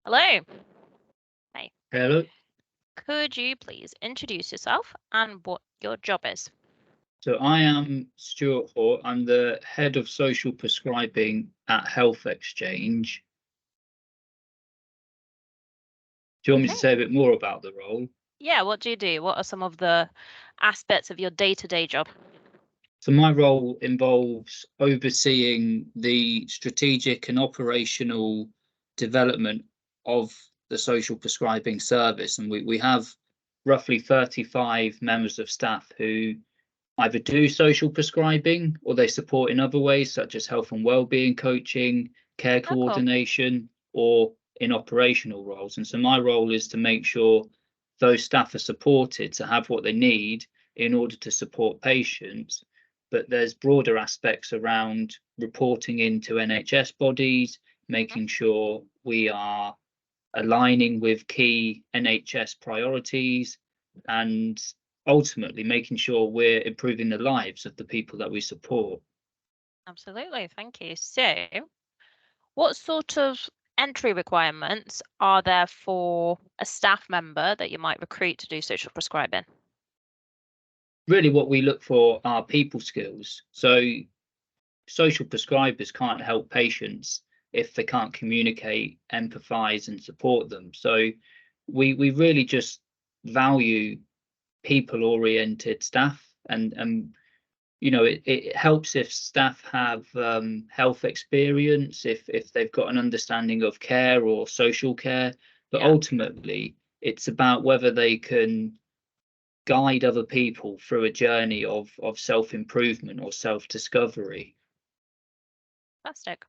Hello. Hi. Hello. Could you please introduce yourself and what your job is? So I am Stuart Haw. I'm the head of social prescribing at Health Exchange. Do you want me to Okay. say a bit more about the role? Yeah, what do you do? What are some of the aspects of your day-to-day job? So my role involves overseeing the strategic and operational development of the social prescribing service. And we have roughly 35 members of staff who either do social prescribing or they support in other ways, such as health and wellbeing coaching, care Oh, cool. coordination, or in operational roles. And so my role is to make sure those staff are supported to have what they need in order to support patients. But there's broader aspects around reporting into NHS bodies, Mhm. making sure we are aligning with key NHS priorities, and ultimately making sure we're improving the lives of the people that we support. Absolutely. Thank you. So, what sort of entry requirements are there for a staff member that you might recruit to do social prescribing? Really, what we look for are people skills. So, social prescribers can't help patients if they can't communicate, empathize, and support them. So, we really just value people oriented staff, and it helps if staff have health experience, if they've got an understanding of care or social care, but Yeah, ultimately it's about whether they can guide other people through a journey of self-improvement or self-discovery. fantastic.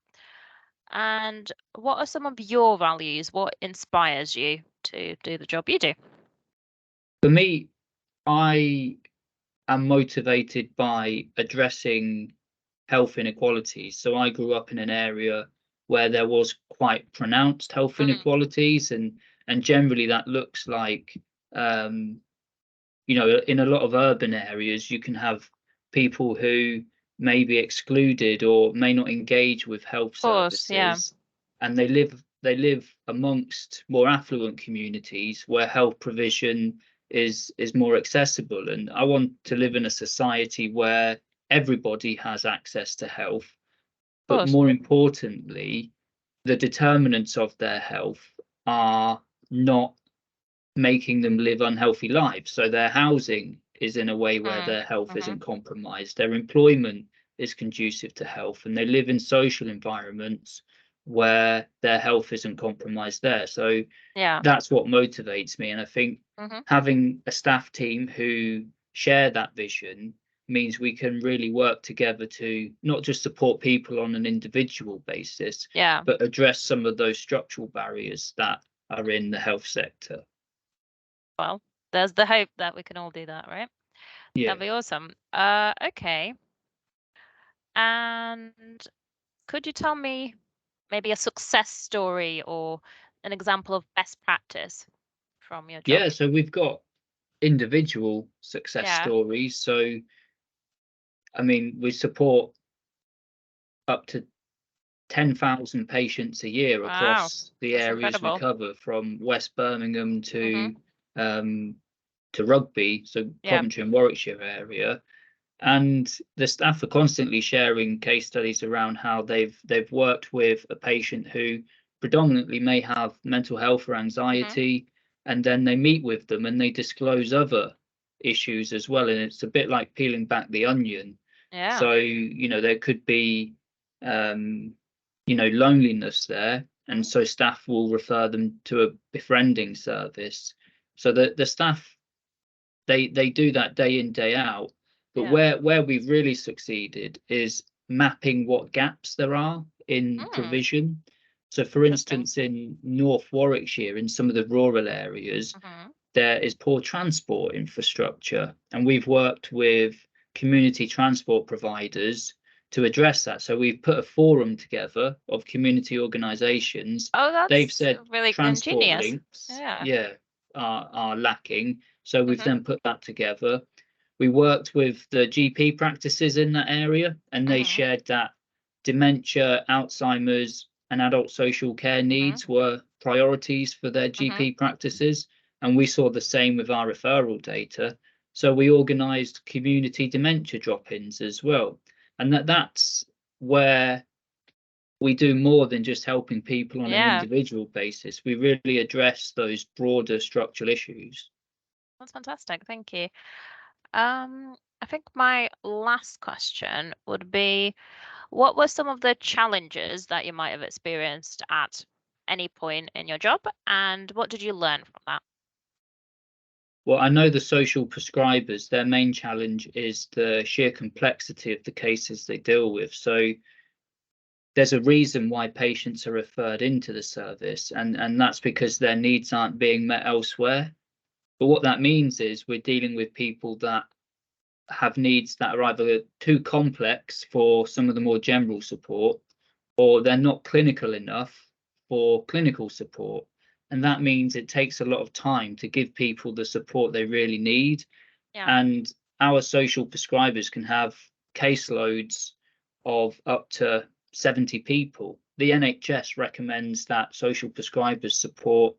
And what are some of your values? What inspires you to do the job you do? For me, I am motivated by addressing health inequalities. So I grew up in an area where there was quite pronounced health Mm, inequalities, and generally that looks like um, in a lot of urban areas you can have people who may be excluded or may not engage with health of course, yeah. services, and they live amongst more affluent communities where health provision is more accessible. And I want to live in a society where everybody has access to health, Of but course. more importantly, the determinants of their health are not making them live unhealthy lives. So their housing is in a way where Mm, their health hmm. isn't compromised, their employment is conducive to health, and they live in social environments where their health isn't compromised there. So Yeah. that's what motivates me. And I think Hmm. having a staff team who share that vision means we can really work together to not just support people on an individual basis, Yeah. but address some of those structural barriers that are in the health sector. Well, there's the hope that we can all do that, right? Yeah. That'd be awesome. Okay. And could you tell me maybe a success story or an example of best practice from your job? Yeah, so we've got individual success Yeah. stories. So, I mean, we support up to 10,000 patients a year Wow. across the That's areas we incredible. cover, from West Birmingham Hmm. um, to Rugby, so Yeah. Coventry and Warwickshire area. And the staff are constantly sharing case studies around how they've worked with a patient who predominantly may have mental health or Hmm. anxiety, and then they meet with them and they disclose other issues as well. And it's a bit like peeling back the onion. Yeah. So there could be um, loneliness there, and Mhm. so staff will refer them to a befriending service. So the staff, they do that day in, day out. But Yeah. where we've really succeeded is mapping what gaps there are in Mm, provision. So for interesting. instance, in North Warwickshire, in some of the rural areas, Hmm. there is poor transport infrastructure, and we've worked with community transport providers to address that. So we've put a forum together of community organisations. Oh, They've that's said really transport ingenious. links, Yeah. yeah, are lacking. So we've Hmm. then put that together. We worked with the GP practices in that area, and they Hmm. shared that dementia, Alzheimer's, and adult social care needs were priorities for their GP practices. And we saw the same with our referral data. So we organised community dementia drop-ins as well. And that's where we do more than just helping people on an individual basis. We really address those broader structural issues. That's fantastic. Thank you. I think my last question would be, what were some of the challenges that you might have experienced at any point in your job, and what did you learn from that? Well, I know the social prescribers, their main challenge is the sheer complexity of the cases they deal with. So there's a reason why patients are referred into the service, and that's because their needs aren't being met elsewhere. But what that means is we're dealing with people that have needs that are either too complex for some of the more general support, or they're not clinical enough for clinical support. And that means it takes a lot of time to give people the support they really need. And our social prescribers can have caseloads of up to 70 people. The NHS recommends that social prescribers support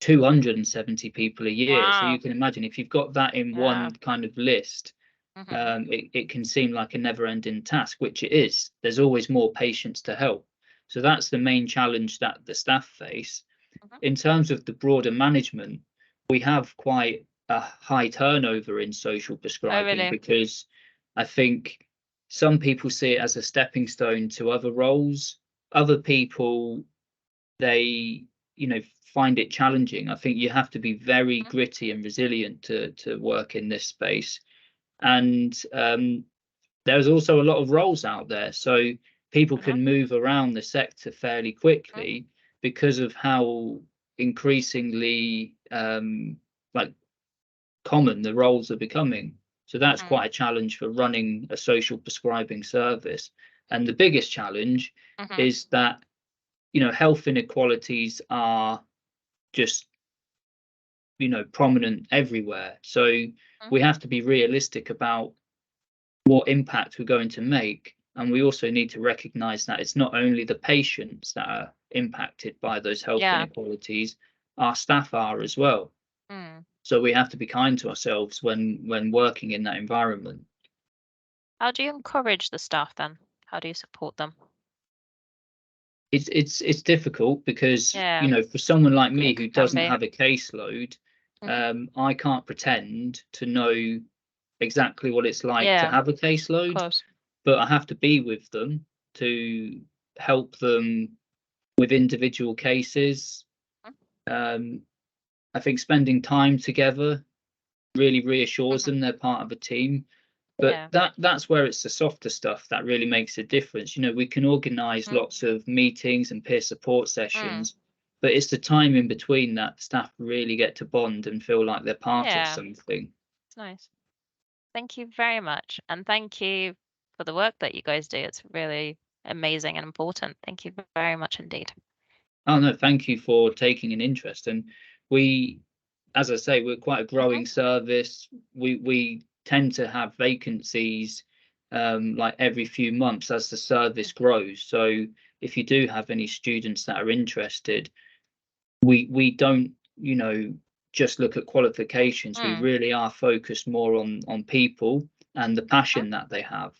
270 people a year. So you can imagine if you've got that in one kind of list, it can seem like a never-ending task, which it is. There's always more patients to help. So that's the main challenge that the staff face. In terms of the broader management, we have quite a high turnover in social prescribing because I think some people see it as a stepping stone to other roles. Other people, they, find it challenging. I think you have to be very gritty and resilient to work in this space. And there's also a lot of roles out there, so people can move around the sector fairly quickly because of how increasingly like common the roles are becoming. So that's quite a challenge for running a social prescribing service. And the biggest challenge is that health inequalities are just prominent everywhere. So we have to be realistic about what impact we're going to make. And we also need to recognize that it's not only the patients that are impacted by those health inequalities, our staff are as well. So we have to be kind to ourselves when working in that environment. How do you encourage the staff then? How do you support them? It's difficult because for someone like me who doesn't have a caseload, I can't pretend to know exactly what it's like to have a caseload, but I have to be with them to help them with individual cases. I think spending time together really reassures them they're part of a team. But that's where it's the softer stuff that really makes a difference. We can organize lots of meetings and peer support sessions, but it's the time in between that staff really get to bond and feel like they're part of something. It's nice. Thank you very much. And thank you for the work that you guys do. It's really amazing and important. Thank you very much indeed. Oh, no, thank you for taking an interest. And we, as I say, we're quite a growing service. We tend to have vacancies like every few months as the service grows. So if you do have any students that are interested, we don't, just look at qualifications. We really are focused more on people and the passion that they have.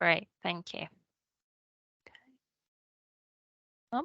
Great. Thank you.